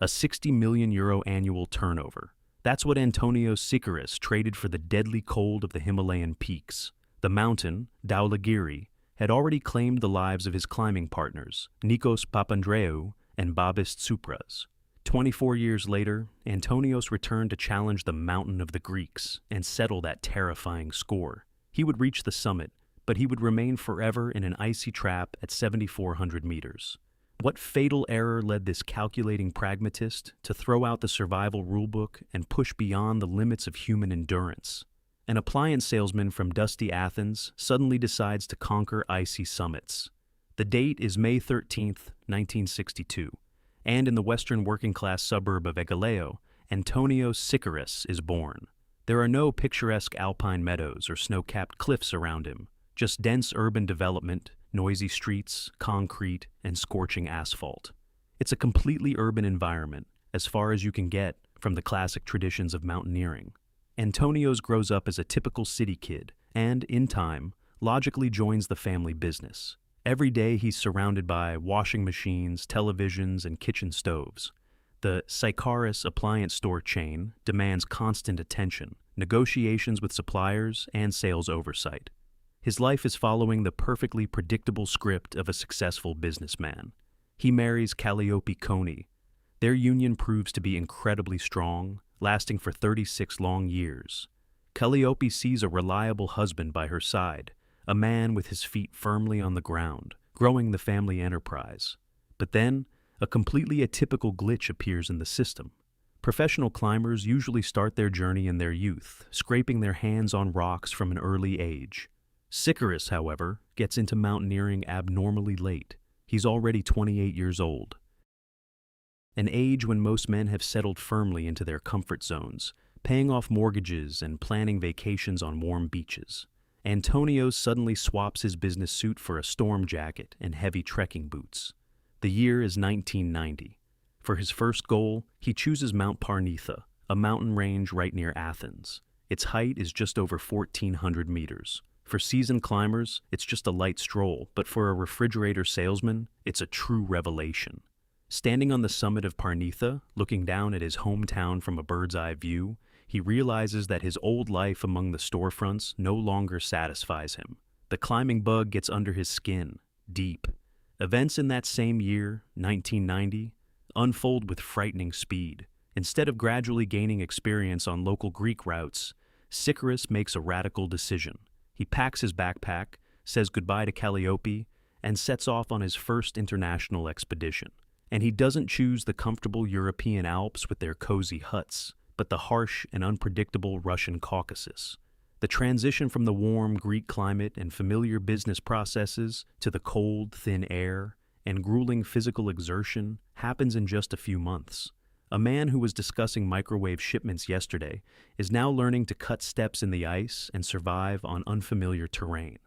a €60 million annual turnover. That's what Antonio Sykaris traded for the deadly cold of the Himalayan peaks. The mountain, Dhaulagiri, had already claimed the lives of his climbing partners, Nikos Papandreou and Babis Tsoupas. 24 years later, Antonios returned to challenge the mountain of the Greeks and settle that terrifying score. He would reach the summit, but he would remain forever in an icy trap at 7,400 meters. What fatal error led this calculating pragmatist to throw out the survival rulebook and push beyond the limits of human endurance? An appliance salesman from dusty Athens suddenly decides to conquer icy summits. The date is May 13, 1962, and in the western working-class suburb of Egaleo, Antonio Sykaris is born. There are no picturesque alpine meadows or snow-capped cliffs around him, just dense urban development, noisy streets, concrete, and scorching asphalt. It's a completely urban environment, as far as you can get from the classic traditions of mountaineering. Antonios grows up as a typical city kid and, in time, logically joins the family business. Every day he's surrounded by washing machines, televisions, and kitchen stoves. The Sykaris appliance store chain demands constant attention, negotiations with suppliers, and sales oversight. His life is following the perfectly predictable script of a successful businessman. He marries Calliope Coney. Their union proves to be incredibly strong, lasting for 36 long years. Calliope sees a reliable husband by her side, a man with his feet firmly on the ground, growing the family enterprise. But then, a completely atypical glitch appears in the system. Professional climbers usually start their journey in their youth, scraping their hands on rocks from an early age. Sykaris, however, gets into mountaineering abnormally late. He's already 28 years old. An age when most men have settled firmly into their comfort zones, paying off mortgages and planning vacations on warm beaches. Antonio suddenly swaps his business suit for a storm jacket and heavy trekking boots. The year is 1990. For his first goal, he chooses Mount Parnitha, a mountain range right near Athens. Its height is just over 1,400 meters. For seasoned climbers, it's just a light stroll, but for a refrigerator salesman, it's a true revelation. Standing on the summit of Parnitha, looking down at his hometown from a bird's-eye view, he realizes that his old life among the storefronts no longer satisfies him. The climbing bug gets under his skin, deep. Events in that same year, 1990, unfold with frightening speed. Instead of gradually gaining experience on local Greek routes, Sykaris makes a radical decision. He packs his backpack, says goodbye to Calliope, and sets off on his first international expedition. And he doesn't choose the comfortable European Alps with their cozy huts, but the harsh and unpredictable Russian Caucasus. The transition from the warm Greek climate and familiar business processes to the cold, thin air and grueling physical exertion happens in just a few months. A man who was discussing microwave shipments yesterday is now learning to cut steps in the ice and survive on unfamiliar terrain.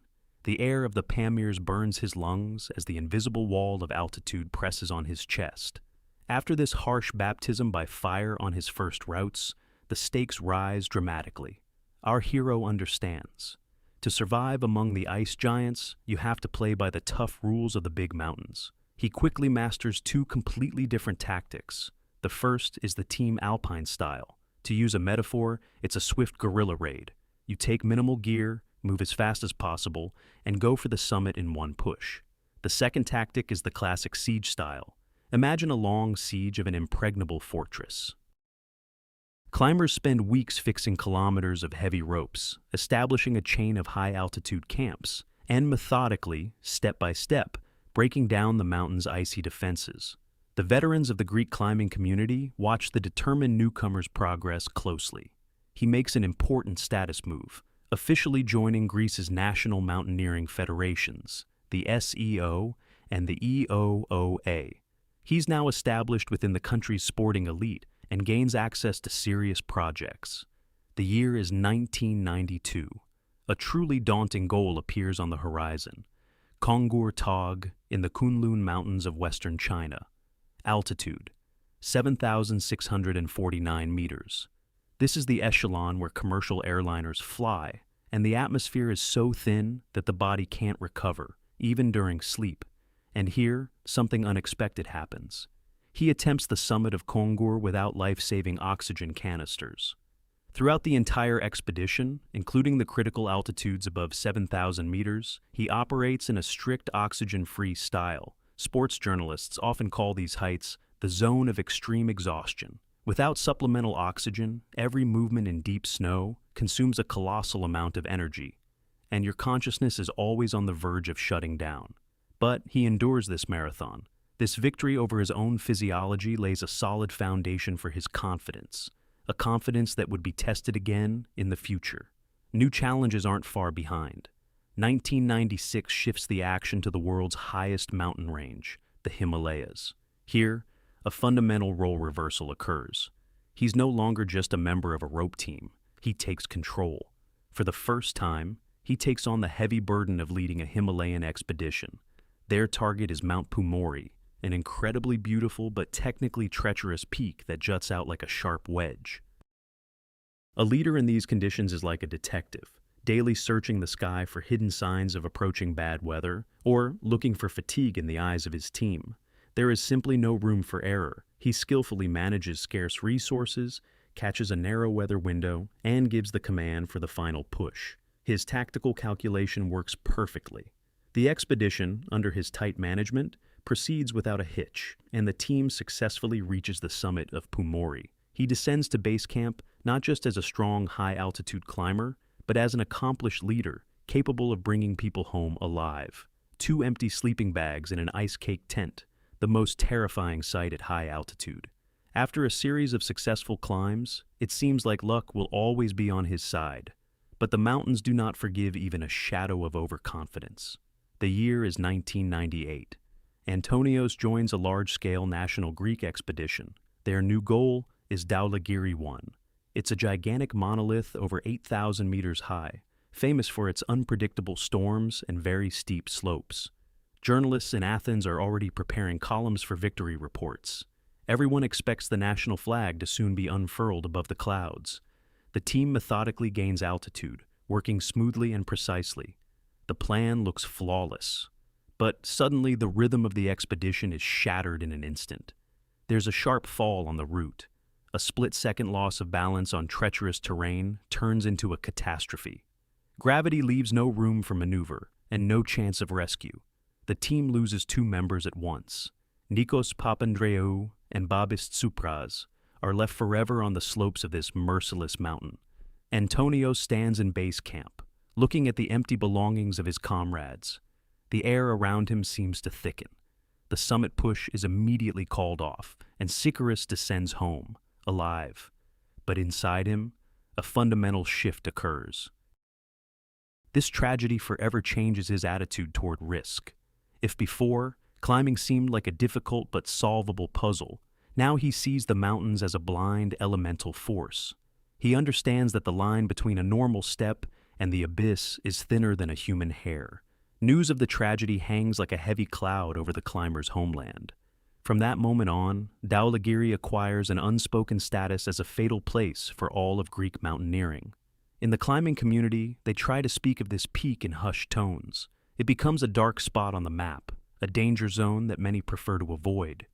The air of the Pamirs burns his lungs as the invisible wall of altitude presses on his chest. After this harsh baptism by fire on his first routes, the stakes rise dramatically. Our hero understands. To survive among the ice giants, you have to play by the tough rules of the big mountains. He quickly masters two completely different tactics. The first is the Team Alpine style. To use a metaphor, it's a swift guerrilla raid. You take minimal gear, move as fast as possible, and go for the summit in one push. The second tactic is the classic siege style. Imagine a long siege of an impregnable fortress. Climbers spend weeks fixing kilometers of heavy ropes, establishing a chain of high-altitude camps, and methodically, step by step, breaking down the mountain's icy defenses. The veterans of the Greek climbing community watch the determined newcomer's progress closely. He makes an important status move, officially joining Greece's national mountaineering federations, the SEO and the EOOA. He's now established within the country's sporting elite and gains access to serious projects. The year is 1992. A truly daunting goal appears on the horizon. Kongur Tog in the Kunlun Mountains of western China. Altitude, 7,649 meters. This is the echelon where commercial airliners fly, and the atmosphere is so thin that the body can't recover, even during sleep. And here, something unexpected happens. he attempts the summit of Kongur without life-saving oxygen canisters. Throughout the entire expedition, including the critical altitudes above 7,000 meters, he operates in a strict oxygen-free style. Sports journalists often call these heights the zone of extreme exhaustion. Without supplemental oxygen, every movement in deep snow consumes a colossal amount of energy, and your consciousness is always on the verge of shutting down. But he endures this marathon. This victory over his own physiology lays a solid foundation for his confidence, a confidence that would be tested again in the future. New challenges aren't far behind. 1996 shifts the action to the world's highest mountain range, the Himalayas. Here, a fundamental role reversal occurs. He's no longer just a member of a rope team. He takes control. For the first time, he takes on the heavy burden of leading a Himalayan expedition. Their target is Mount Pumori, an incredibly beautiful but technically treacherous peak that juts out like a sharp wedge. A leader in these conditions is like a detective, daily searching the sky for hidden signs of approaching bad weather, or looking for fatigue in the eyes of his team. There is simply no room for error. He skillfully manages scarce resources, catches a narrow weather window, and gives the command for the final push. His tactical calculation works perfectly. The expedition, under his tight management, proceeds without a hitch, and the team successfully reaches the summit of Pumori. He descends to base camp not just as a strong, high-altitude climber, but as an accomplished leader, capable of bringing people home alive. 2 empty sleeping bags in an ice-caked tent, the most terrifying sight at high altitude. After a series of successful climbs, it seems like luck will always be on his side. But the mountains do not forgive even a shadow of overconfidence. The year is 1998. Antonios joins a large-scale national Greek expedition. Their new goal is Dhaulagiri 1. It's a gigantic monolith over 8,000 meters high, famous for its unpredictable storms and very steep slopes. Journalists in Athens are already preparing columns for victory reports. Everyone expects the national flag to soon be unfurled above the clouds. The team methodically gains altitude, working smoothly and precisely. The plan looks flawless. But suddenly the rhythm of the expedition is shattered in an instant. There's a sharp fall on the route. A split-second loss of balance on treacherous terrain turns into a catastrophe. Gravity leaves no room for maneuver and no chance of rescue. The team loses 2 members at once. Nikos Papandreou and Babis Tsoupas are left forever on the slopes of this merciless mountain. Antonio stands in base camp, looking at the empty belongings of his comrades. The air around him seems to thicken. The summit push is immediately called off, and Sykaris descends home, alive. But inside him, a fundamental shift occurs. This tragedy forever changes his attitude toward risk. If before, climbing seemed like a difficult but solvable puzzle, now he sees the mountains as a blind elemental force. He understands that the line between a normal step and the abyss is thinner than a human hair. News of the tragedy hangs like a heavy cloud over the climber's homeland. From that moment on, Dhaulagiri acquires an unspoken status as a fatal place for all of Greek mountaineering. In the climbing community, they try to speak of this peak in hushed tones. It becomes a dark spot on the map, a danger zone that many prefer to avoid.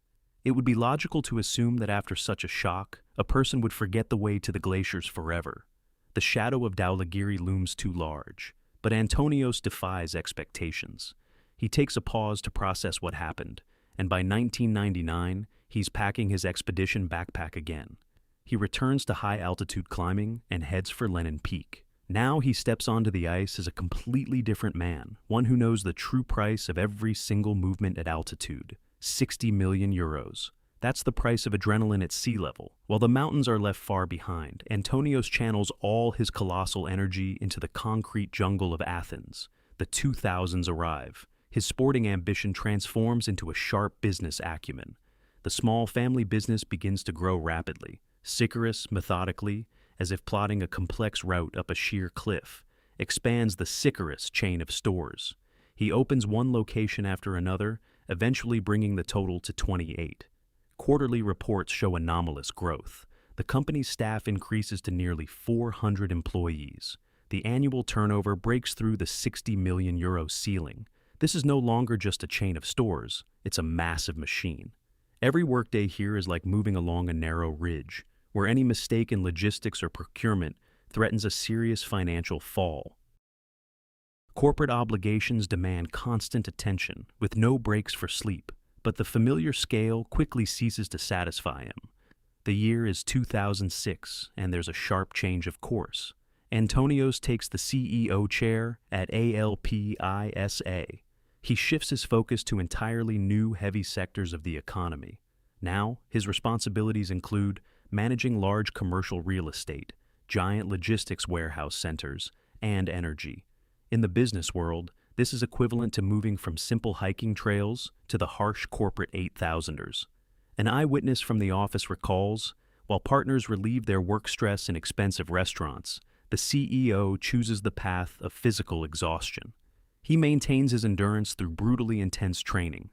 It would be logical to assume that after such a shock, a person would forget the way to the glaciers forever. The shadow of Dhaulagiri looms too large, but Antonios defies expectations. He takes a pause to process what happened, and by 1999, he's packing his expedition backpack again. He returns to high-altitude climbing and heads for Lenin Peak. Now he steps onto the ice as a completely different man, one who knows the true price of every single movement at altitude. 60 million euros. That's the price of adrenaline at sea level. While the mountains are left far behind, Antonios channels all his colossal energy into the concrete jungle of Athens. The 2000s arrive. His sporting ambition transforms into a sharp business acumen. The small family business begins to grow rapidly. Sykaris, methodically, as if plotting a complex route up a sheer cliff, expands the Sykaris chain of stores. He opens one location after another, eventually bringing the total to 28. Quarterly reports show anomalous growth. The company's staff increases to nearly 400 employees. The annual turnover breaks through the 60 million euro ceiling. This is no longer just a chain of stores, it's a massive machine. Every workday here is like moving along a narrow ridge, where any mistake in logistics or procurement threatens a serious financial fall. Corporate obligations demand constant attention, with no breaks for sleep, but the familiar scale quickly ceases to satisfy him. The year is 2006, and there's a sharp change of course. Antonios takes the CEO chair at ALPISA. He shifts his focus to entirely new heavy sectors of the economy. Now, his responsibilities include managing large commercial real estate, giant logistics warehouse centers, and energy. In the business world, this is equivalent to moving from simple hiking trails to the harsh corporate 8,000ers. An eyewitness from the office recalls, while partners relieve their work stress in expensive restaurants, the CEO chooses the path of physical exhaustion. He maintains his endurance through brutally intense training.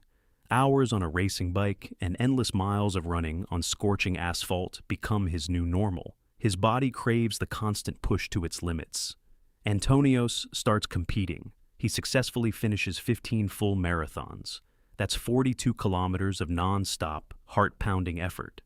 Hours on a racing bike and endless miles of running on scorching asphalt become his new normal. His body craves the constant push to its limits. Antonios starts competing. He successfully finishes 15 full marathons. That's 42 kilometers of non-stop, heart-pounding effort.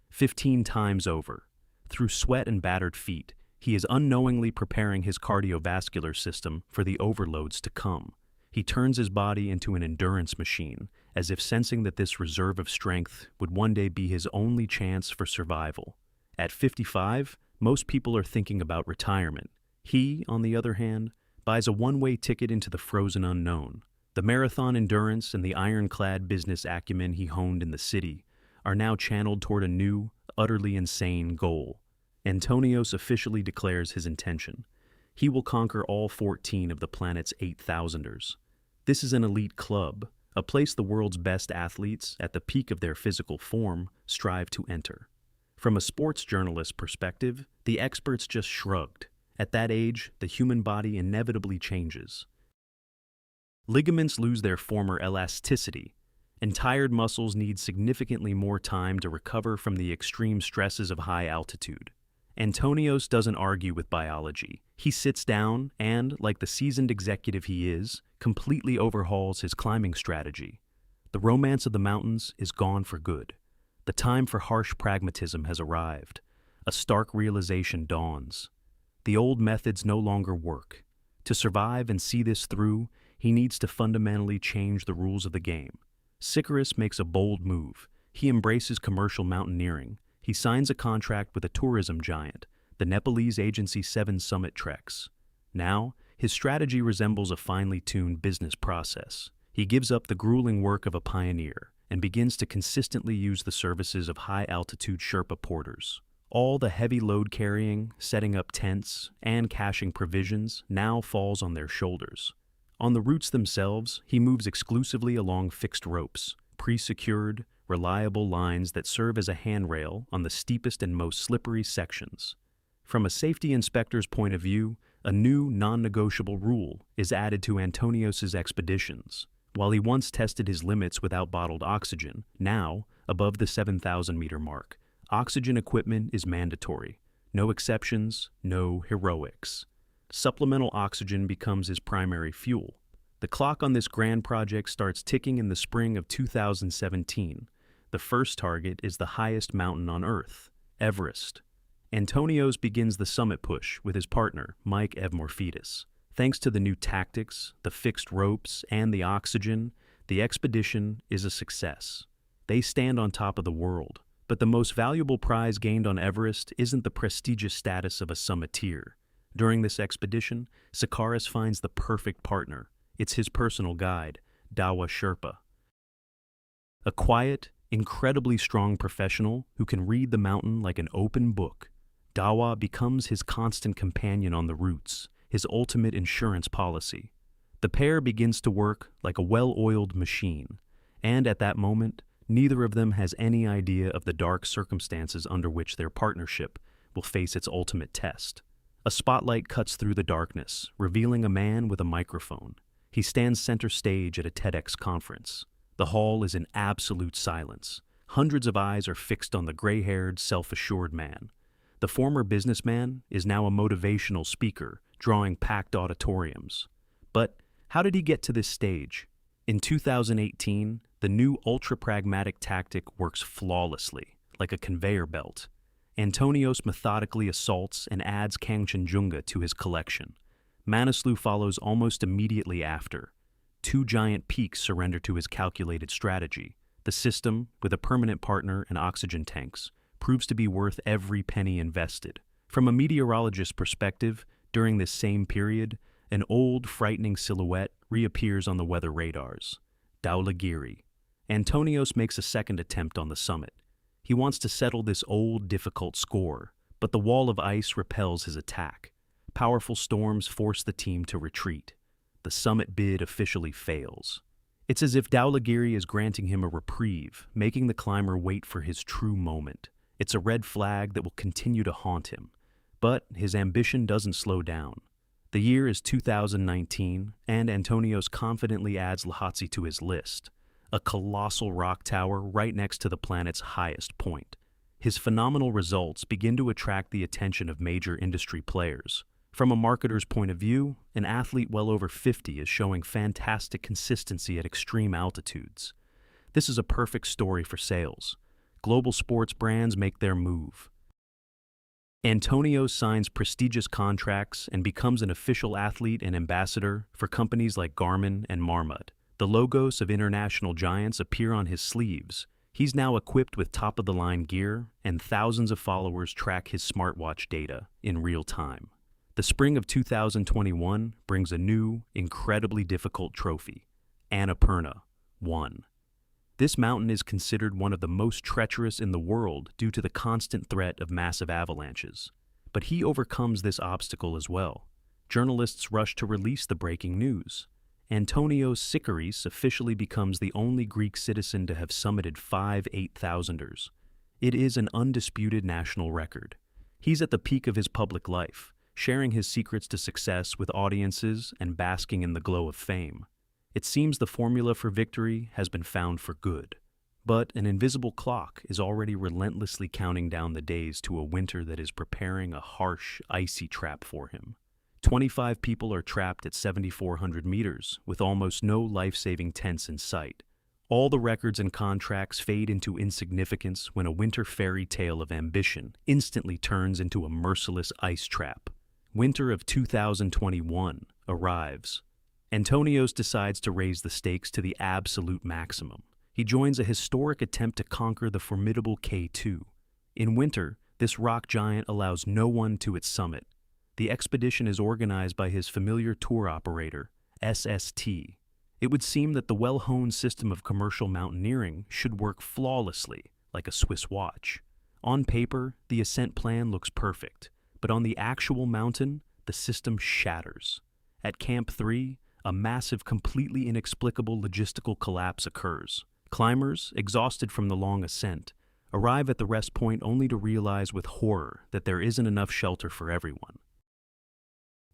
15 times over. Through sweat and battered feet, he is unknowingly preparing his cardiovascular system for the overloads to come. He turns his body into an endurance machine, as if sensing that this reserve of strength would one day be his only chance for survival. At 55, most people are thinking about retirement. He, on the other hand, buys a one-way ticket into the frozen unknown. The marathon endurance and the ironclad business acumen he honed in the city are now channeled toward a new, utterly insane goal. Antonios officially declares his intention. He will conquer all 14 of the planet's 8,000ers. This is an elite club, a place the world's best athletes, at the peak of their physical form, strive to enter. From a sports journalist's perspective, the experts just shrugged. At that age, the human body inevitably changes. Ligaments lose their former elasticity, and tired muscles need significantly more time to recover from the extreme stresses of high altitude. Antonios doesn't argue with biology. He sits down and, like the seasoned executive he is, completely overhauls his climbing strategy. The romance of the mountains is gone for good. The time for harsh pragmatism has arrived. A stark realization dawns. The old methods no longer work. To survive and see this through, he needs to fundamentally change the rules of the game. Sykaris makes a bold move. He embraces commercial mountaineering. He signs a contract with a tourism giant, the Nepalese agency 7 Summit Treks. Now, his strategy resembles a finely tuned business process. He gives up the grueling work of a pioneer and begins to consistently use the services of high-altitude SHERPA porters. All the heavy load carrying, setting up tents, and caching provisions now falls on their shoulders. On the routes themselves, he moves exclusively along fixed ropes, pre-secured, reliable lines that serve as a handrail on the steepest and most slippery sections. From a safety inspector's point of view, a new non-negotiable rule is added to Antonios's expeditions. While he once tested his limits without bottled oxygen, now, above the 7,000-meter mark, oxygen equipment is mandatory. No exceptions, no heroics. Supplemental oxygen becomes his primary fuel. The clock on this grand project starts ticking in the spring of 2017. The first target is the highest mountain on Earth, Everest. Antonios begins the summit push with his partner, Mike Evmorphidis. Thanks to the new tactics, the fixed ropes, and the oxygen, the expedition is a success. They stand on top of the world. But the most valuable prize gained on Everest isn't the prestigious status of a summiteer. During this expedition, Sykaris finds the perfect partner. It's his personal guide, Dhaulagiri SHERPA. A quiet, incredibly strong professional who can read the mountain like an open book. Dhaulagiri becomes his constant companion on the routes, his ultimate insurance policy. The pair begins to work like a well-oiled machine, and at that moment, neither of them has any idea of the dark circumstances under which their partnership will face its ultimate test. A spotlight cuts through the darkness, revealing a man with a microphone. He stands center stage at a TEDx conference. The hall is in absolute silence. Hundreds of eyes are fixed on the gray-haired, self-assured man. The former businessman is now a motivational speaker, drawing packed auditoriums. But how did he get to this stage? In 2018, The new ultra-pragmatic tactic works flawlessly, like a conveyor belt. Antonios methodically assaults and adds Kangchenjunga to his collection. Manaslu follows almost immediately after. Two giant peaks surrender to his calculated strategy. The system, with a permanent partner and oxygen tanks, proves to be worth every penny invested. From a meteorologist's perspective, during this same period, an old, frightening silhouette reappears on the weather radars. Dhaulagiri. Antonios makes a second attempt on the summit. He wants to settle this old, difficult score, but the wall of ice repels his attack. Powerful storms force the team to retreat. The summit bid officially fails. It's as if Dhaulagiri is granting him a reprieve, making the climber wait for his true moment. It's a red flag that will continue to haunt him. But his ambition doesn't slow down. The year is 2019, and Antonios confidently adds Lhotse to his list, a colossal rock tower right next to the planet's highest point. His phenomenal results begin to attract the attention of major industry players. From a marketer's point of view, an athlete well over 50 is showing fantastic consistency at extreme altitudes. This is a perfect story for sales. Global sports brands make their move. Antonios signs prestigious contracts and becomes an official athlete and ambassador for companies like Garmin and Marmot. The logos of international giants appear on his sleeves. He's now equipped with top-of-the-line gear, and thousands of followers track his smartwatch data in real time. The spring of 2021 brings a new, incredibly difficult trophy, Annapurna 1. This mountain is considered one of the most treacherous in the world due to the constant threat of massive avalanches. But he overcomes this obstacle as well. Journalists rush to release the breaking news. Antonios Sykaris officially becomes the only Greek citizen to have summited 5 8,000ers. It is an undisputed national record. He's at the peak of his public life, sharing his secrets to success with audiences and basking in the glow of fame. It seems the formula for victory has been found for good. But an invisible clock is already relentlessly counting down the days to a winter that is preparing a harsh, icy trap for him. 25 people are trapped at 7,400 meters, with almost no life-saving tents in sight. All the records and contracts fade into insignificance when a winter fairy tale of ambition instantly turns into a merciless ice trap. Winter of 2021 arrives. Antonios decides to raise the stakes to the absolute maximum. He joins a historic attempt to conquer the formidable K2. In winter, this rock giant allows no one to its summit. The expedition is organized by his familiar tour operator, SST. It would seem that the well-honed system of commercial mountaineering should work flawlessly, like a Swiss watch. On paper, the ascent plan looks perfect, but on the actual mountain, the system shatters. At Camp 3, a massive, completely inexplicable logistical collapse occurs. Climbers, exhausted from the long ascent, arrive at the rest point only to realize with horror that there isn't enough shelter for everyone.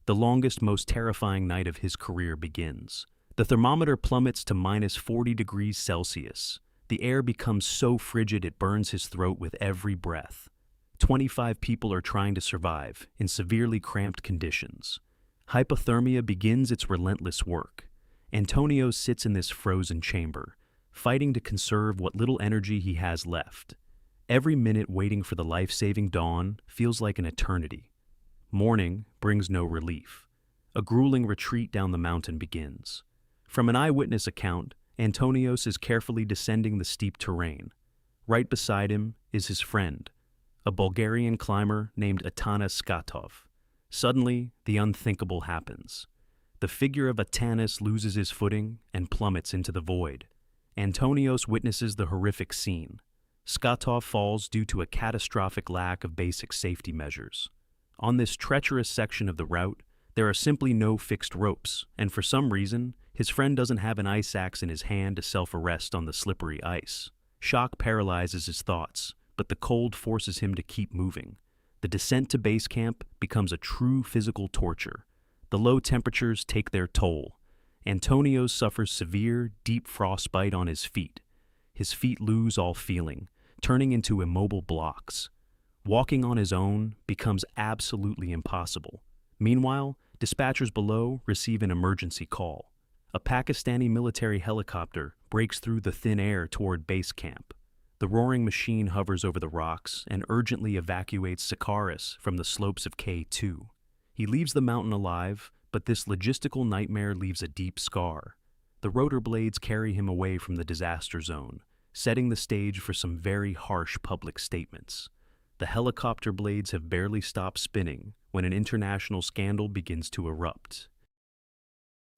The longest, most terrifying night of his career begins. The thermometer plummets to minus 40 degrees Celsius. The air becomes so frigid it burns his throat with every breath. 25 people are trying to survive in severely cramped conditions. Hypothermia begins its relentless work. Antonios sits in this frozen chamber, fighting to conserve what little energy he has left. Every minute waiting for the life-saving dawn feels like an eternity. Morning brings no relief. A grueling retreat down the mountain begins. From an eyewitness account, Antonios is carefully descending the steep terrain. Right beside him is his friend, a Bulgarian climber named Atanas Skatov. Suddenly, the unthinkable happens. The figure of Atanas loses his footing and plummets into the void. Antonios witnesses the horrific scene. Skatov falls due to a catastrophic lack of basic safety measures. On this treacherous section of the route, there are simply no fixed ropes, and for some reason, his friend doesn't have an ice axe in his hand to self-arrest on the slippery ice. Shock paralyzes his thoughts, but the cold forces him to keep moving. The descent to base camp becomes a true physical torture. The low temperatures take their toll. Antonios suffers severe, deep frostbite on his feet. His feet lose all feeling, turning into immobile blocks. Walking on his own becomes absolutely impossible. Meanwhile, dispatchers below receive an emergency call. a Pakistani military helicopter breaks through the thin air toward base camp. The roaring machine hovers over the rocks and urgently evacuates Sykaris from the slopes of K2. He leaves the mountain alive, but this logistical nightmare leaves a deep scar. The rotor blades carry him away from the disaster zone, setting the stage for some very harsh public statements. The helicopter blades have barely stopped spinning when an international scandal begins to erupt.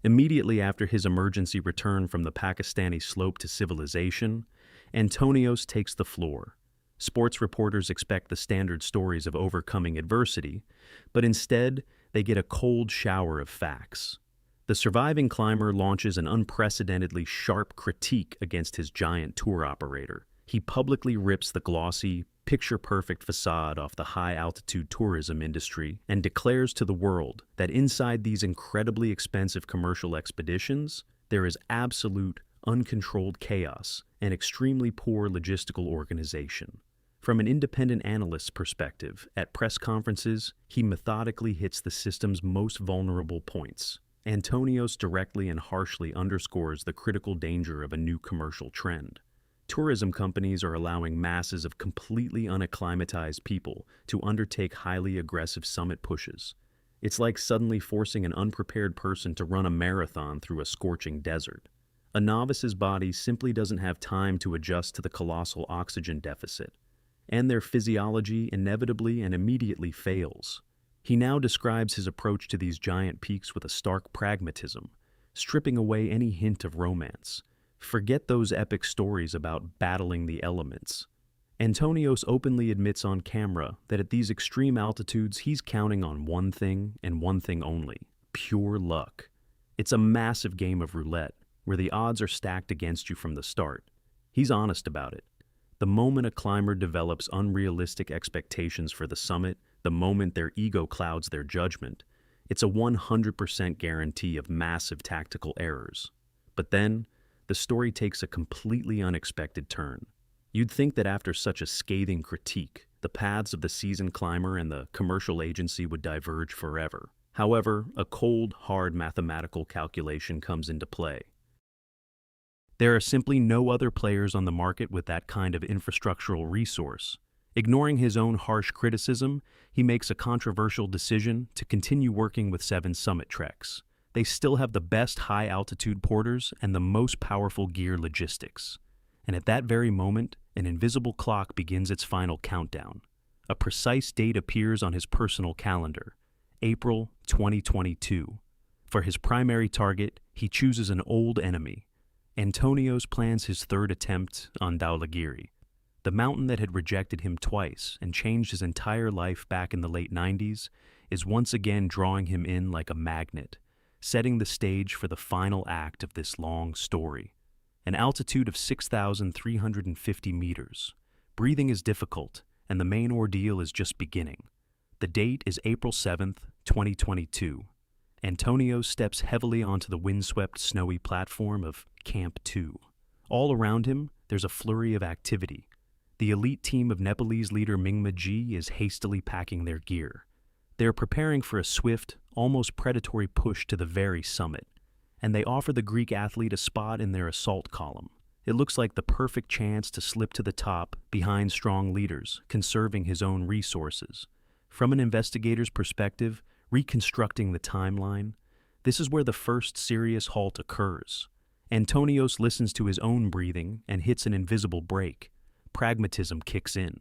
Immediately after his emergency return from the Pakistani slope to civilization, Antonios takes the floor. Sports reporters expect the standard stories of overcoming adversity, but instead, they get a cold shower of facts. The surviving climber launches an unprecedentedly sharp critique against his giant tour operator. He publicly rips the glossy, picture-perfect facade off the high-altitude tourism industry and declares to the world that inside these incredibly expensive commercial expeditions, there is absolute, uncontrolled chaos and extremely poor logistical organization. From an independent analyst's perspective, at press conferences, he methodically hits the system's most vulnerable points. Antonios directly and harshly underscores the critical danger of a new commercial trend. Tourism companies are allowing masses of completely unacclimatized people to undertake highly aggressive summit pushes. It's like suddenly forcing an unprepared person to run a marathon through a scorching desert. A novice's body simply doesn't have time to adjust to the colossal oxygen deficit, and their physiology inevitably and immediately fails. He now describes his approach to these giant peaks with a stark pragmatism, stripping away any hint of romance. Forget those epic stories about battling the elements. Antonios openly admits on camera that at these extreme altitudes he's counting on one thing and one thing only: pure luck. It's a massive game of roulette, where the odds are stacked against you from the start. He's honest about it. The moment a climber develops unrealistic expectations for the summit, the moment their ego clouds their judgment, it's a 100% guarantee of massive tactical errors. But then, the story takes a completely unexpected turn. You'd think that after such a scathing critique, the paths of the seasoned climber and the commercial agency would diverge forever. However, a cold, hard mathematical calculation comes into play. There are simply no other players on the market with that kind of infrastructural resource. Ignoring his own harsh criticism, he makes a controversial decision to continue working with 7 Summit Treks. They still have the best high-altitude porters and the most powerful gear logistics. And at that very moment, an invisible clock begins its final countdown. A precise date appears on his personal calendar: April 2022. For his primary target, he chooses an old enemy. Antonios plans his third attempt on Dhaulagiri. The mountain that had rejected him twice and changed his entire life back in the late 90s is once again drawing him in like a magnet, setting the stage for the final act of this long story. An altitude of 6,350 meters. Breathing is difficult, and the main ordeal is just beginning. The date is April 7th, 2022. Antonios steps heavily onto the windswept, snowy platform of Camp 2. All around him, there's a flurry of activity. The elite team of Nepalese leader Mingma Ji is hastily packing their gear. They're preparing for a swift, almost predatory push to the very summit, and they offer the Greek athlete a spot in their assault column. It looks like the perfect chance to slip to the top behind strong leaders, conserving his own resources. From an investigator's perspective, reconstructing the timeline, this is where the first serious halt occurs. Antonios listens to his own breathing and hits an invisible brake. Pragmatism kicks in.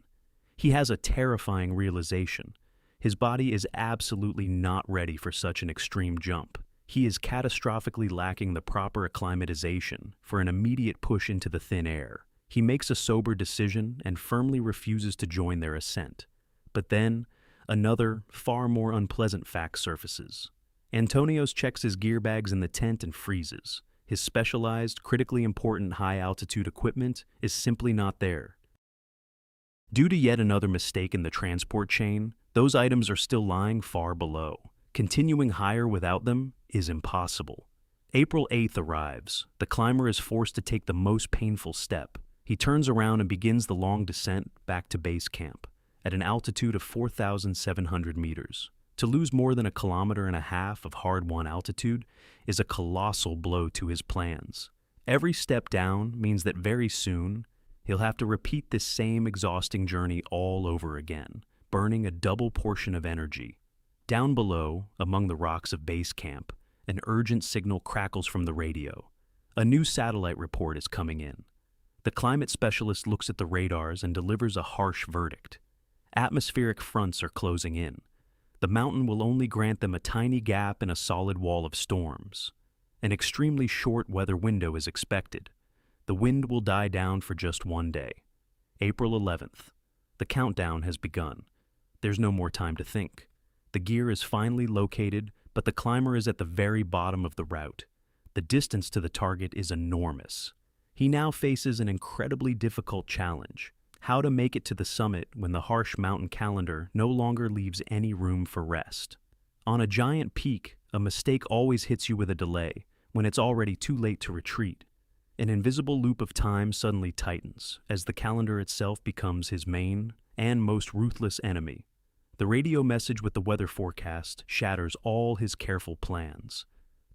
He has a terrifying realization. His body is absolutely not ready for such an extreme jump. He is catastrophically lacking the proper acclimatization for an immediate push into the thin air. He makes a sober decision and firmly refuses to join their ascent. But then, another, far more unpleasant fact surfaces. Antonios checks his gear bags in the tent and freezes. His specialized, critically important high-altitude equipment is simply not there. Due to yet another mistake in the transport chain, those items are still lying far below. Continuing higher without them is impossible. April 8th arrives. The climber is forced to take the most painful step. He turns around and begins the long descent back to base camp, at an altitude of 4,700 meters. To lose more than 1.5 kilometers of hard-won altitude is a colossal blow to his plans. Every step down means that very soon he'll have to repeat this same exhausting journey all over again, burning a double portion of energy. Down below, among the rocks of base camp, an urgent signal crackles from the radio. A new satellite report is coming in. The climate specialist looks at the radars and delivers a harsh verdict. Atmospheric fronts are closing in. The mountain will only grant them a tiny gap in a solid wall of storms. An extremely short weather window is expected. The wind will die down for just one day. April 11th. The countdown has begun. There's no more time to think. The gear is finally located, but the climber is at the very bottom of the route. The distance to the target is enormous. He now faces an incredibly difficult challenge: how to make it to the summit when the harsh mountain calendar no longer leaves any room for rest. On a giant peak, a mistake always hits you with a delay, when it's already too late to retreat. An invisible loop of time suddenly tightens, as the calendar itself becomes his main and most ruthless enemy. The radio message with the weather forecast shatters all his careful plans.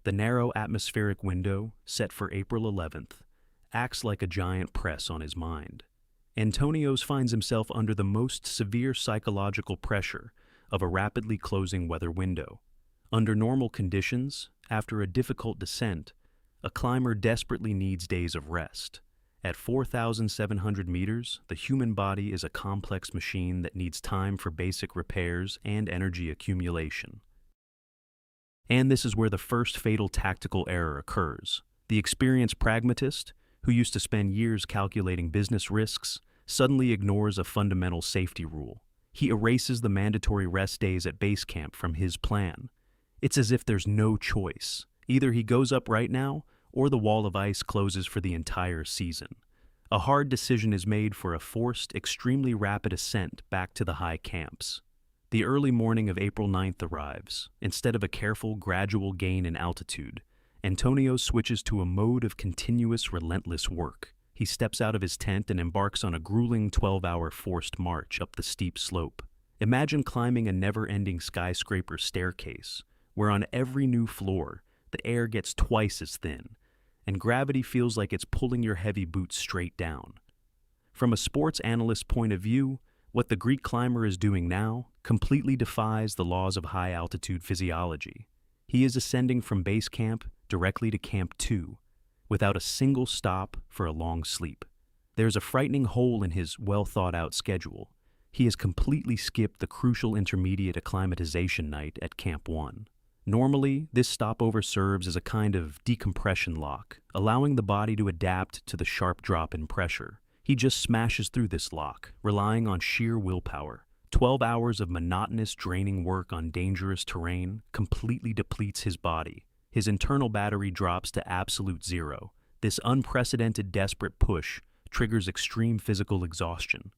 The narrow atmospheric window, set for April 11th, acts like a giant press on his mind. Antonios finds himself under the most severe psychological pressure of a rapidly closing weather window. Under normal conditions, after a difficult descent, a climber desperately needs days of rest. At 4,700 meters, the human body is a complex machine that needs time for basic repairs and energy accumulation. And this is where the first fatal tactical error occurs. The experienced pragmatist, who used to spend years calculating business risks, suddenly ignores a fundamental safety rule. He erases the mandatory rest days at base camp from his plan. It's as if there's no choice. Either he goes up right now, or the wall of ice closes for the entire season. A hard decision is made for a forced, extremely rapid ascent back to the high camps. The early morning of April 9th arrives. Instead of a careful, gradual gain in altitude, Antonio switches to a mode of continuous, relentless work. He steps out of his tent and embarks on a grueling 12-hour forced march up the steep slope. Imagine climbing a never-ending skyscraper staircase, where on every new floor, the air gets twice as thin, and gravity feels like it's pulling your heavy boots straight down. From a sports analyst's point of view, what the Greek climber is doing now completely defies the laws of high-altitude physiology. He is ascending from base camp directly to Camp 2, without a single stop for a long sleep. There's a frightening hole in his well-thought-out schedule. He has completely skipped the crucial intermediate acclimatization night at Camp 1. Normally, this stopover serves as a kind of decompression lock, allowing the body to adapt to the sharp drop in pressure. He just smashes through this lock, relying on sheer willpower. 12 hours of monotonous, draining work on dangerous terrain completely depletes his body. His internal battery drops to absolute zero. This unprecedented, desperate push triggers extreme physical exhaustion.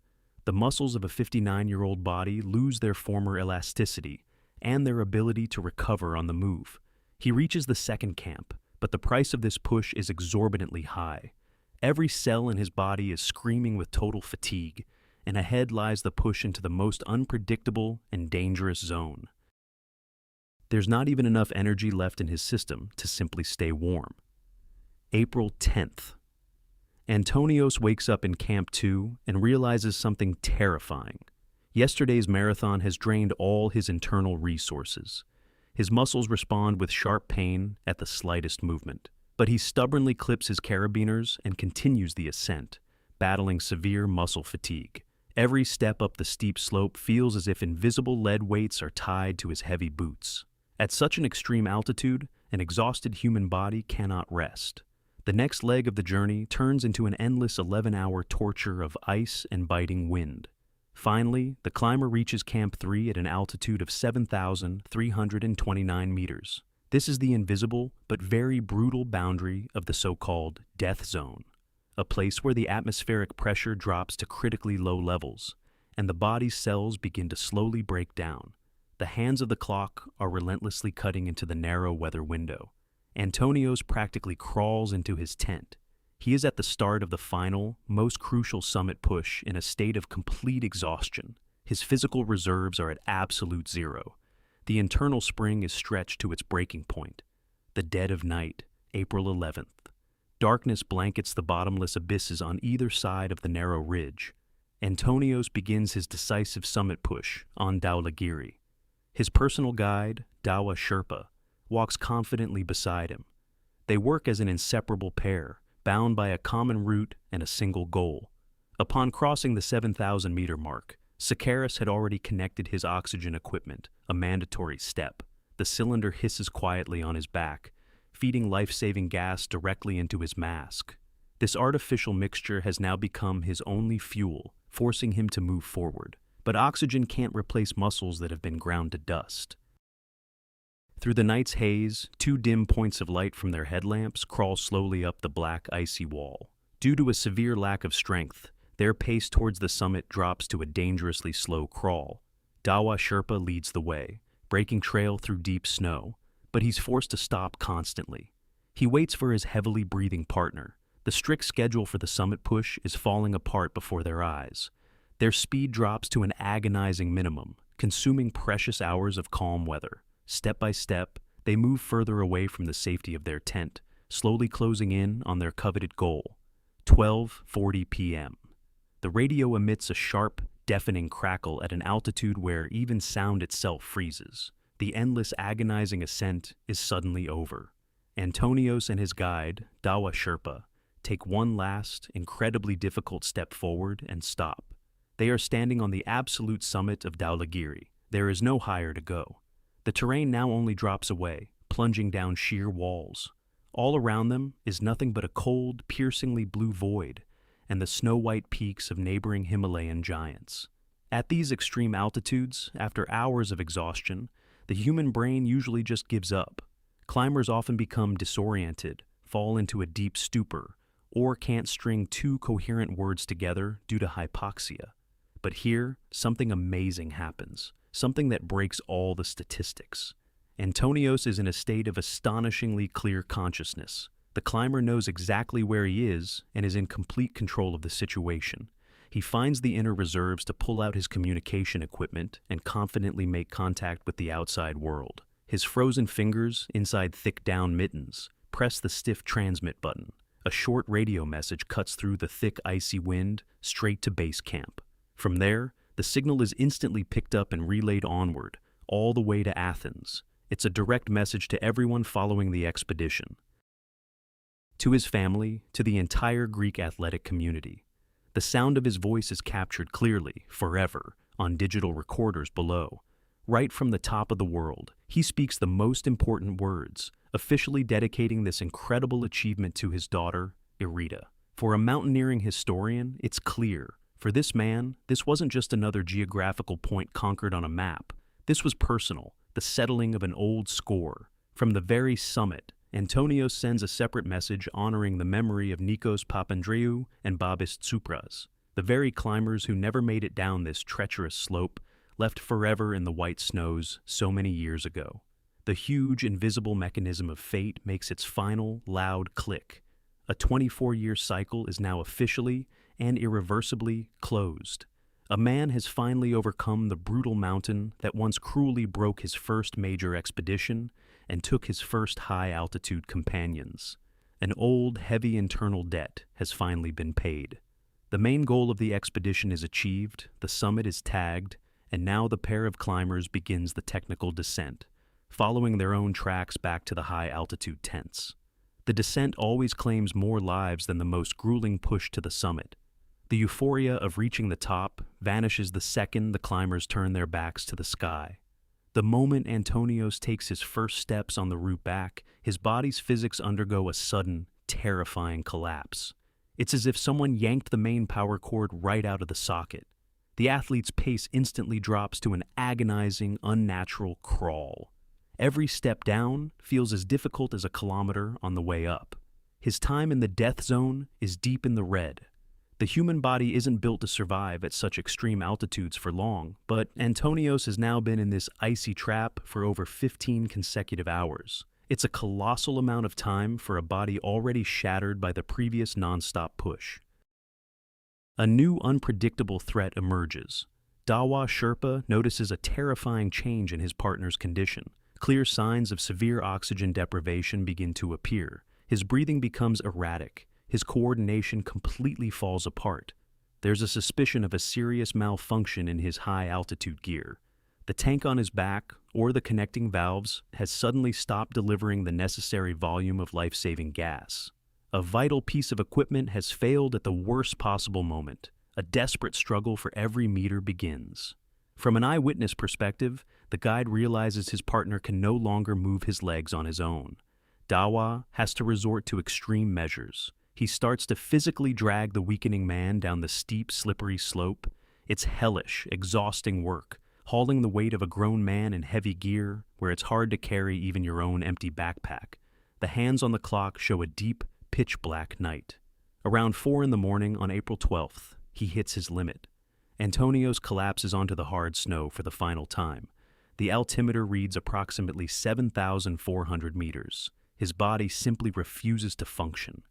The muscles of a 59-year-old body lose their former elasticity and their ability to recover on the move. He reaches the second camp, but the price of this push is exorbitantly high. Every cell in his body is screaming with total fatigue, and ahead lies the push into the most unpredictable and dangerous zone. There's not even enough energy left in his system to simply stay warm. April 10th. Antonios wakes up in Camp 2 and realizes something terrifying. Yesterday's marathon has drained all his internal resources. His muscles respond with sharp pain at the slightest movement. But he stubbornly clips his carabiners and continues the ascent, battling severe muscle fatigue. Every step up the steep slope feels as if invisible lead weights are tied to his heavy boots. At such an extreme altitude, an exhausted human body cannot rest. The next leg of the journey turns into an endless 11-hour torture of ice and biting wind. Finally, the climber reaches Camp 3 at an altitude of 7,329 meters. This is the invisible but very brutal boundary of the so-called death zone, a place where the atmospheric pressure drops to critically low levels, and the body's cells begin to slowly break down. The hands of the clock are relentlessly cutting into the narrow weather window. Antonios practically crawls into his tent. He is at the start of the final, most crucial summit push in a state of complete exhaustion. His physical reserves are at absolute zero. The internal spring is stretched to its breaking point. The dead of night, April 11th. Darkness blankets the bottomless abysses on either side of the narrow ridge. Antonios begins his decisive summit push on Dhaulagiri. His personal guide, Dawa Sherpa, walks confidently beside him. They work as an inseparable pair, bound by a common route and a single goal. Upon crossing the 7,000-meter mark, Sykaris had already connected his oxygen equipment, a mandatory step. The cylinder hisses quietly on his back, feeding life-saving gas directly into his mask. This artificial mixture has now become his only fuel, forcing him to move forward. But oxygen can't replace muscles that have been ground to dust. Through the night's haze, two dim points of light from their headlamps crawl slowly up the black, icy wall. Due to a severe lack of strength, their pace towards the summit drops to a dangerously slow crawl. Dawa Sherpa leads the way, breaking trail through deep snow, but he's forced to stop constantly. He waits for his heavily breathing partner. The strict schedule for the summit push is falling apart before their eyes. Their speed drops to an agonizing minimum, consuming precious hours of calm weather. Step by step, they move further away from the safety of their tent, slowly closing in on their coveted goal. 12:40 p.m. The radio emits a sharp, deafening crackle at an altitude where even sound itself freezes. The endless, agonizing ascent is suddenly over. Antonios and his guide, Dawa Sherpa, take one last, incredibly difficult step forward and stop. They are standing on the absolute summit of Dhaulagiri. There is no higher to go. The terrain now only drops away, plunging down sheer walls. All around them is nothing but a cold, piercingly blue void, and the snow-white peaks of neighboring Himalayan giants. At these extreme altitudes, after hours of exhaustion, the human brain usually just gives up. Climbers often become disoriented, fall into a deep stupor, or can't string two coherent words together due to hypoxia. But here, something amazing happens, something that breaks all the statistics. Antonios is in a state of astonishingly clear consciousness. The climber knows exactly where he is and is in complete control of the situation. He finds the inner reserves to pull out his communication equipment and confidently make contact with the outside world. His frozen fingers, inside thick down mittens, press the stiff transmit button. A short radio message cuts through the thick, icy wind straight to base camp. From there, the signal is instantly picked up and relayed onward, all the way to Athens. It's a direct message to everyone following the expedition. To his family, to the entire Greek athletic community. The sound of his voice is captured clearly, forever, on digital recorders below. Right from the top of the world, he speaks the most important words, officially dedicating this incredible achievement to his daughter, Irida. For a mountaineering historian, it's clear. For this man, this wasn't just another geographical point conquered on a map. This was personal, the settling of an old score. From the very summit, Antonios sends a separate message honoring the memory of Nikos Papandreou and Babis Tsoupas, the very climbers who never made it down this treacherous slope, left forever in the white snows so many years ago. The huge, invisible mechanism of fate makes its final, loud click. A 24-year cycle is now officially and irreversibly closed. A man has finally overcome the brutal mountain that once cruelly broke his first major expedition and took his first high-altitude companions. An old, heavy internal debt has finally been paid. The main goal of the expedition is achieved, the summit is tagged, and now the pair of climbers begins the technical descent, following their own tracks back to the high-altitude tents. The descent always claims more lives than the most grueling push to the summit. The euphoria of reaching the top vanishes the second the climbers turn their backs to the sky. The moment Antonios takes his first steps on the route back, his body's physics undergo a sudden, terrifying collapse. It's as if someone yanked the main power cord right out of the socket. The athlete's pace instantly drops to an agonizing, unnatural crawl. Every step down feels as difficult as a kilometer on the way up. His time in the death zone is deep in the red. The human body isn't built to survive at such extreme altitudes for long, but Antonios has now been in this icy trap for over 15 consecutive hours. It's a colossal amount of time for a body already shattered by the previous nonstop push. A new unpredictable threat emerges. Dawa Sherpa notices a terrifying change in his partner's condition. Clear signs of severe oxygen deprivation begin to appear. His breathing becomes erratic. His coordination completely falls apart. There's a suspicion of a serious malfunction in his high-altitude gear. The tank on his back, or the connecting valves, has suddenly stopped delivering the necessary volume of life-saving gas. A vital piece of equipment has failed at the worst possible moment. A desperate struggle for every meter begins. From an eyewitness perspective, the guide realizes his partner can no longer move his legs on his own. Dawa has to resort to extreme measures. He starts to physically drag the weakening man down the steep, slippery slope. It's hellish, exhausting work, hauling the weight of a grown man in heavy gear where it's hard to carry even your own empty backpack. The hands on the clock show a deep, pitch-black night. Around 4 in the morning on April 12th, he hits his limit. Antonios collapses onto the hard snow for the final time. The altimeter reads approximately 7,400 meters. His body simply refuses to function.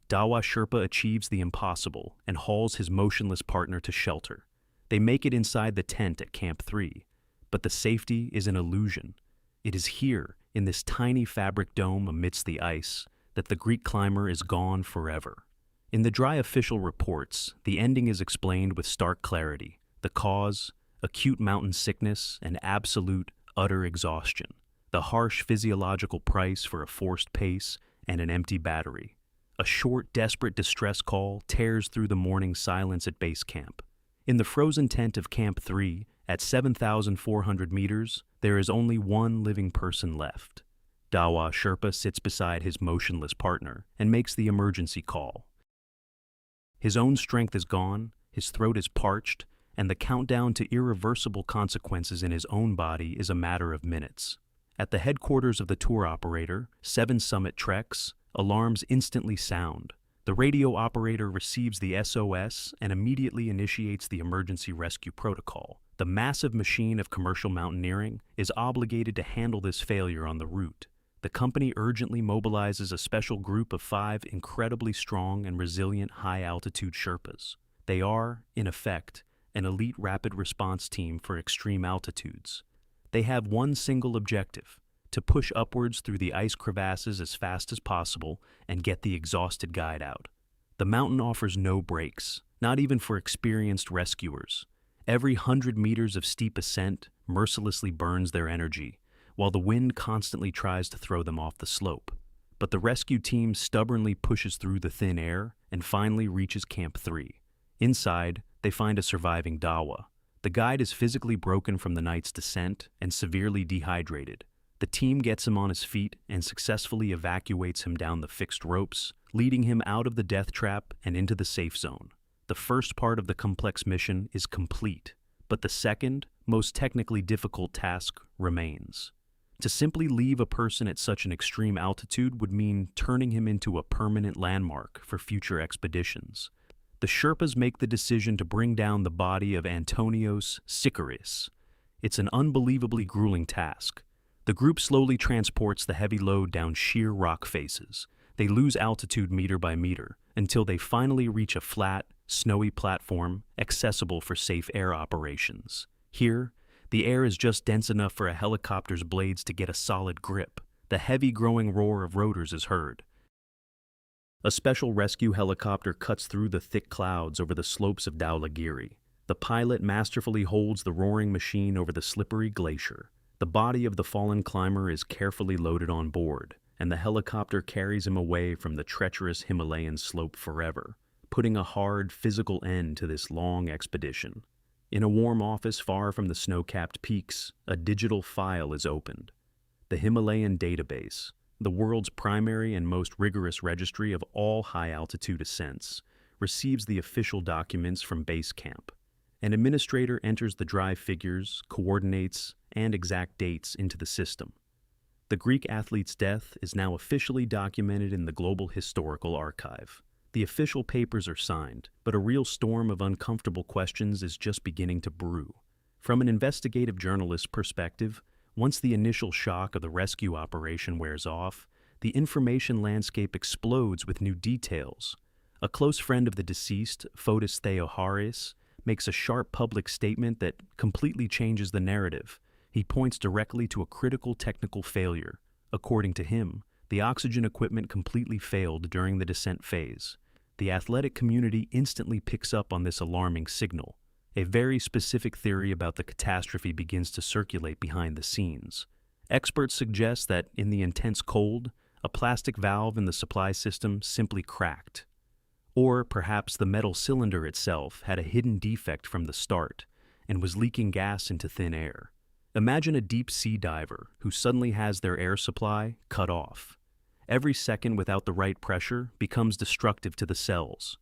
Dawa Sherpa achieves the impossible and hauls his motionless partner to shelter. They make it inside the tent at Camp 3, but the safety is an illusion. It is here, in this tiny fabric dome amidst the ice, that the Greek climber is gone forever. In the dry official reports, the ending is explained with stark clarity. The cause, acute mountain sickness and absolute, utter exhaustion. The harsh physiological price for a forced pace and an empty battery. A short, desperate distress call tears through the morning silence at base camp. In the frozen tent of Camp 3, at 7,400 meters, there is only one living person left. Dawa Sherpa sits beside his motionless partner and makes the emergency call. His own strength is gone, his throat is parched, and the countdown to irreversible consequences in his own body is a matter of minutes. At the headquarters of the tour operator, 7 Summit Treks, alarms instantly sound. The radio operator receives the SOS and immediately initiates the emergency rescue protocol. The massive machine of commercial mountaineering is obligated to handle this failure on the route. The company urgently mobilizes a special group of 5 incredibly strong and resilient high-altitude Sherpas. They are, in effect, an elite rapid response team for extreme altitudes. They have one single objective: to push upwards through the ice crevasses as fast as possible and get the exhausted guide out. The mountain offers no breaks, not even for experienced rescuers. Every 100 meters of steep ascent mercilessly burns their energy, while the wind constantly tries to throw them off the slope. But the rescue team stubbornly pushes through the thin air and finally reaches Camp 3. Inside, they find a surviving Dawa. The guide is physically broken from the night's descent and severely dehydrated. The team gets him on his feet and successfully evacuates him down the fixed ropes, leading him out of the death trap and into the safe zone. The first part of the complex mission is complete, but the second, most technically difficult task remains. To simply leave a person at such an extreme altitude would mean turning him into a permanent landmark for future expeditions. The Sherpas make the decision to bring down the body of Antonios Sykaris. It's an unbelievably grueling task. The group slowly transports the heavy load down sheer rock faces. They lose altitude meter by meter until they finally reach a flat, snowy platform accessible for safe air operations. Here, the air is just dense enough for a helicopter's blades to get a solid grip. The heavy growing roar of rotors is heard. A special rescue helicopter cuts through the thick clouds over the slopes of Dhaulagiri. The pilot masterfully holds the roaring machine over the slippery glacier. The body of the fallen climber is carefully loaded on board, and the helicopter carries him away from the treacherous Himalayan slope forever, putting a hard, physical end to this long expedition. In a warm office far from the snow-capped peaks, a digital file is opened. The Himalayan database, the world's primary and most rigorous registry of all high-altitude ascents, receives the official documents from base camp. An administrator enters the dry figures, coordinates, and exact dates into the system. The Greek athlete's death is now officially documented in the Global Historical Archive. The official papers are signed, but a real storm of uncomfortable questions is just beginning to brew. From an investigative journalist's perspective, once the initial shock of the rescue operation wears off, the information landscape explodes with new details. A close friend of the deceased, Fotis Theoharis, makes a sharp public statement that completely changes the narrative. He points directly to a critical technical failure. According to him, the oxygen equipment completely failed during the descent phase. The athletic community instantly picks up on this alarming signal. A very specific theory about the catastrophe begins to circulate behind the scenes. Experts suggest that in the intense cold, a plastic valve in the supply system simply cracked. Or perhaps the metal cylinder itself had a hidden defect from the start and was leaking gas into thin air. Imagine a deep-sea diver who suddenly has their air supply cut off. Every second without the right pressure becomes destructive to the cells.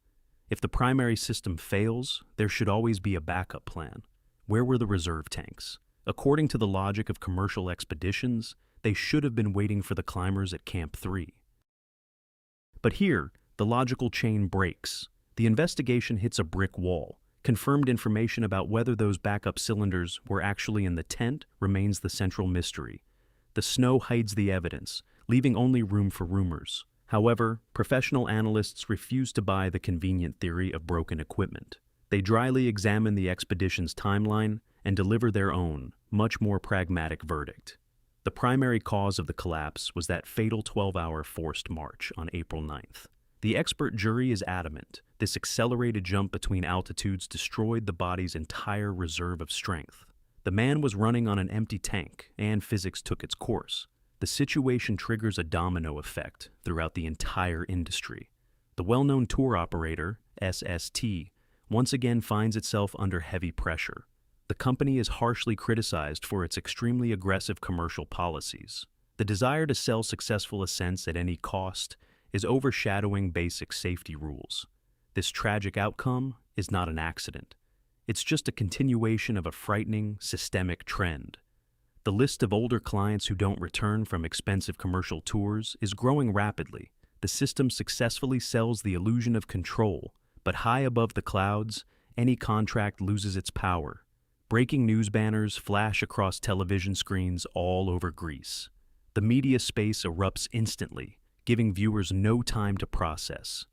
If the primary system fails, there should always be a backup plan. Where were the reserve tanks? According to the logic of commercial expeditions, they should have been waiting for the climbers at Camp 3. But here, the logical chain breaks. The investigation hits a brick wall. Confirmed information about whether those backup cylinders were actually in the tent remains the central mystery. The snow hides the evidence, leaving only room for rumors. However, professional analysts refuse to buy the convenient theory of broken equipment. They dryly examine the expedition's timeline and deliver their own, much more pragmatic verdict. The primary cause of the collapse was that fatal 12-hour forced march on April 9th. The expert jury is adamant this accelerated jump between altitudes destroyed the body's entire reserve of strength. The man was running on an empty tank, and physics took its course. The situation triggers a domino effect throughout the entire industry. The well-known tour operator, SST, once again finds itself under heavy pressure. The company is harshly criticized for its extremely aggressive commercial policies. The desire to sell successful ascents at any cost is overshadowing basic safety rules. This tragic outcome is not an accident. It's just a continuation of a frightening, systemic trend. The list of older clients who don't return from expensive commercial tours is growing rapidly. The system successfully sells the illusion of control, but high above the clouds, any contract loses its power. Breaking news banners flash across television screens all over Greece. The media space erupts instantly, giving viewers no time to process.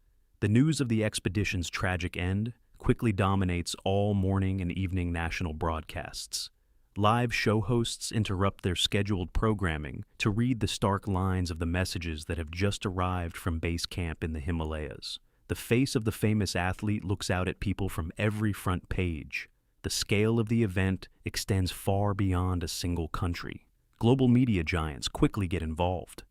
The news of the expedition's tragic end quickly dominates all morning and evening national broadcasts. Live show hosts interrupt their scheduled programming to read the stark lines of the messages that have just arrived from base camp in the Himalayas. The face of the famous athlete looks out at people from every front page. The scale of the event extends far beyond a single country. Global media giants quickly get involved.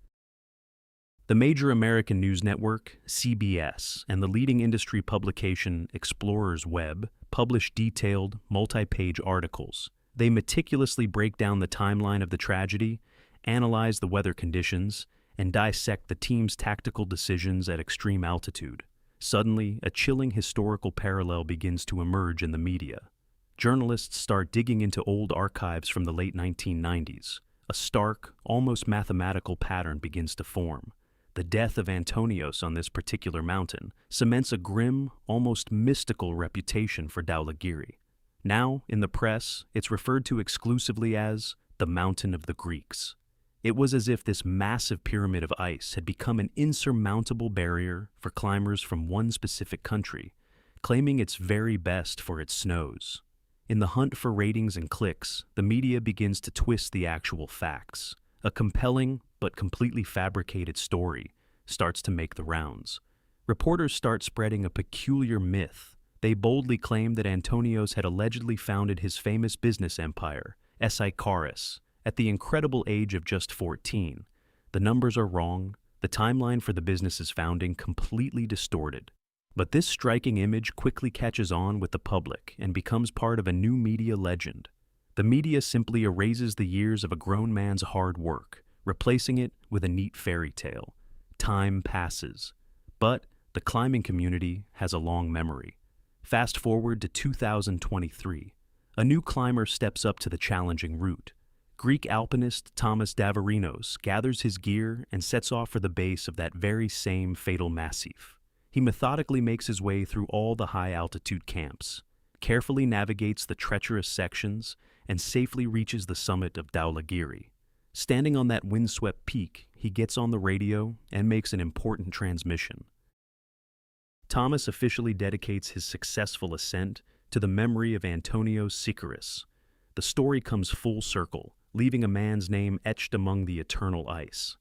The major American news network, CBS, and the leading industry publication, Explorer's Web, publish detailed, multi-page articles. They meticulously break down the timeline of the tragedy, analyze the weather conditions, and dissect the team's tactical decisions at extreme altitude. Suddenly, a chilling historical parallel begins to emerge in the media. Journalists start digging into old archives from the late 1990s. A stark, almost mathematical pattern begins to form. The death of Antonios on this particular mountain cements a grim, almost mystical reputation for Dhaulagiri. Now, in the press, it's referred to exclusively as the Mountain of the Greeks. It was as if this massive pyramid of ice had become an insurmountable barrier for climbers from one specific country, claiming its very best for its snows. In the hunt for ratings and clicks, the media begins to twist the actual facts. A compelling but completely fabricated story starts to make the rounds. Reporters start spreading a peculiar myth. They boldly claim that Antonios had allegedly founded his famous business empire, Sykaris, at the incredible age of just 14. The numbers are wrong, the timeline for the business's founding completely distorted. But this striking image quickly catches on with the public and becomes part of a new media legend. The media simply erases the years of a grown man's hard work, replacing it with a neat fairy tale. Time passes, but the climbing community has a long memory. Fast forward to 2023. A new climber steps up to the challenging route. Greek alpinist Thomas Davarinos gathers his gear and sets off for the base of that very same fatal massif. He methodically makes his way through all the high-altitude camps, carefully navigates the treacherous sections, and safely reaches the summit of Dhaulagiri. Standing on that windswept peak, he gets on the radio and makes an important transmission. Thomas officially dedicates his successful ascent to the memory of Antonio Sykaris. The story comes full circle, leaving a man's name etched among the eternal ice.